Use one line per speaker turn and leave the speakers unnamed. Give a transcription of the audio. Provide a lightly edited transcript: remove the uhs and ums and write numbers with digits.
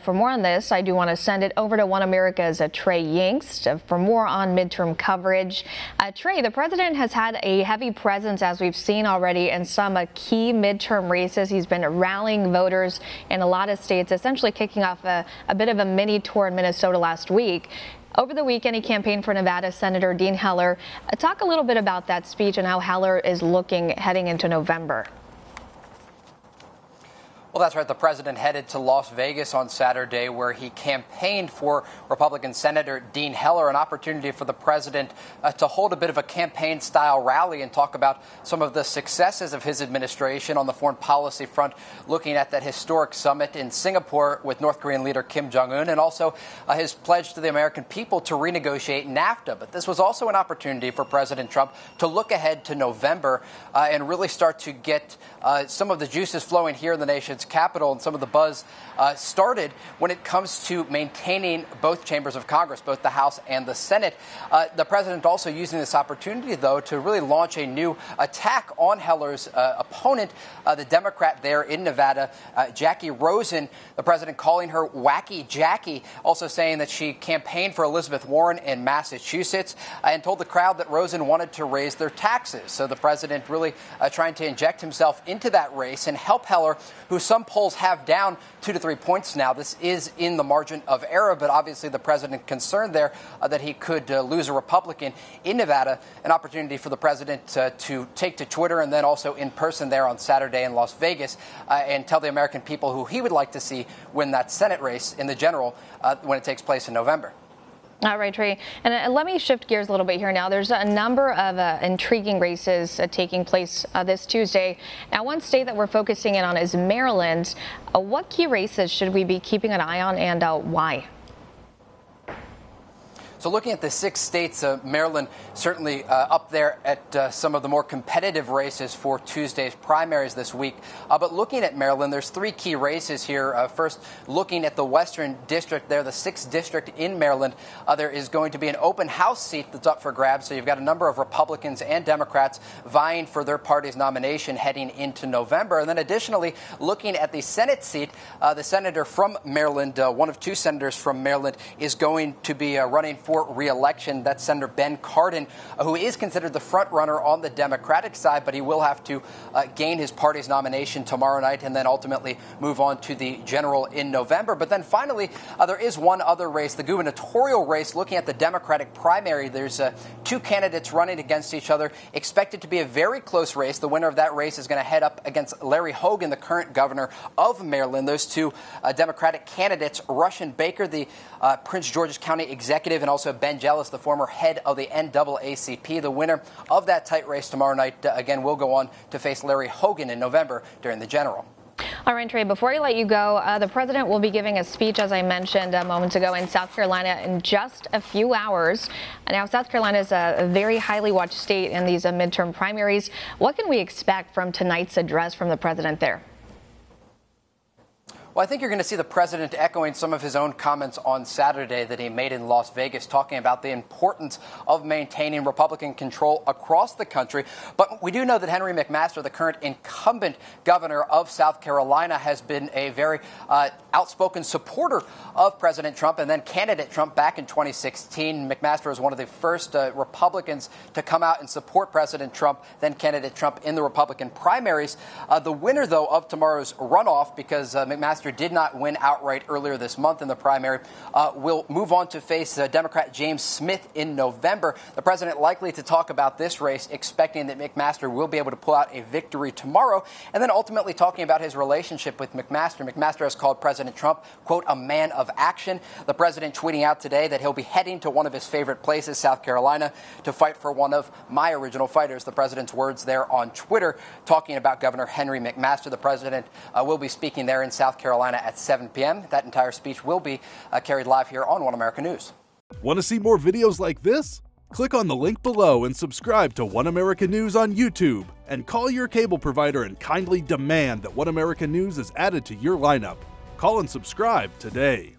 For more on this, I do want to send it over to One America's Trey Yingst for more on midterm coverage. Trey, the president has had a heavy presence, as we've seen already, in some key midterm races. He's been rallying voters in a lot of states, essentially kicking off a bit of a mini tour in Minnesota last week. Over the weekend, he campaigned for Nevada Senator Dean Heller. Talk a little bit about that speech and how Heller is looking heading into November.
Well, that's right. The president headed to Las Vegas on Saturday, where he campaigned for Republican Senator Dean Heller, an opportunity for the president to hold a bit of a campaign-style rally and talk about some of the successes of his administration on the foreign policy front, looking at that historic summit in Singapore with North Korean leader Kim Jong-un, and also his pledge to the American people to renegotiate NAFTA. But this was also an opportunity for President Trump to look ahead to November and really start to get some of the juices flowing here in the nation's capital, and some of the buzz started when it comes to maintaining both chambers of Congress, both the House and the Senate. The president also using this opportunity, though, to really launch a new attack on Heller's opponent, the Democrat there in Nevada, Jackie Rosen. The president calling her Wacky Jackie, also saying that she campaigned for Elizabeth Warren in Massachusetts, and told the crowd that Rosen wanted to raise their taxes. So the president really trying to inject himself into that race and help Heller, who some polls have down 2 to 3 points now. This is in the margin of error, but obviously the president concerned there that he could lose a Republican in Nevada. An opportunity for the president to take to Twitter and then also in person there on Saturday in Las Vegas and tell the American people who he would like to see win that Senate race in the general when it takes place in November.
All right, Trey. And let me shift gears a little bit here now. There's a number of intriguing races taking place this Tuesday. Now, one state that we're focusing in on is Maryland. What key races should we be keeping an eye on, and why?
So looking at the 6 states, Maryland certainly up there at some of the more competitive races for Tuesday's primaries this week. But looking at Maryland, there's 3 key races here. First, looking at the Western District there, the 6th district in Maryland, there is going to be an open house seat that's up for grabs. So you've got a number of Republicans and Democrats vying for their party's nomination heading into November. And then additionally, looking at the Senate seat, the senator from Maryland, one of 2 senators from Maryland, is going to be running for re-election. That's Senator Ben Cardin, who is considered the front runner on the Democratic side, but he will have to gain his party's nomination tomorrow night and then ultimately move on to the general in November. But then finally, there is one other race, the gubernatorial race. Looking at the Democratic primary, there's 2 candidates running against each other, expected to be a very close race. The winner of that race is going to head up against Larry Hogan, the current governor of Maryland. Those 2 Democratic candidates, Russian Baker, the Prince George's County executive, and also Ben Jealous, the former head of the NAACP. The winner of that tight race tomorrow night, again, will go on to face Larry Hogan in November during the general.
All right, Trey, before I let you go, the president will be giving a speech, as I mentioned moments ago, in South Carolina in just a few hours. Now, South Carolina is a very highly watched state in these midterm primaries. What can we expect from tonight's address from the president there?
Well, I think you're going to see the president echoing some of his own comments on Saturday that he made in Las Vegas, talking about the importance of maintaining Republican control across the country. But we do know that Henry McMaster, the current incumbent governor of South Carolina, has been a very outspoken supporter of President Trump and then candidate Trump back in 2016. McMaster was one of the first Republicans to come out and support President Trump, then candidate Trump, in the Republican primaries. The winner, though, of tomorrow's runoff, because McMaster did not win outright earlier this month in the primary, will move on to face Democrat James Smith in November. The president likely to talk about this race, expecting that McMaster will be able to pull out a victory tomorrow, and then ultimately talking about his relationship with McMaster. McMaster has called President Trump, quote, a man of action. The president tweeting out today that he'll be heading to one of his favorite places, South Carolina, to fight for one of my original fighters. The president's words there on Twitter, talking about Governor Henry McMaster. The president will be speaking there in South Carolina at 7 p.m. That entire speech will be carried live here on One America News.
Want to see more videos like this? Click on the link below and subscribe to One America News on YouTube. And call your cable provider and kindly demand that One America News is added to your lineup. Call and subscribe today.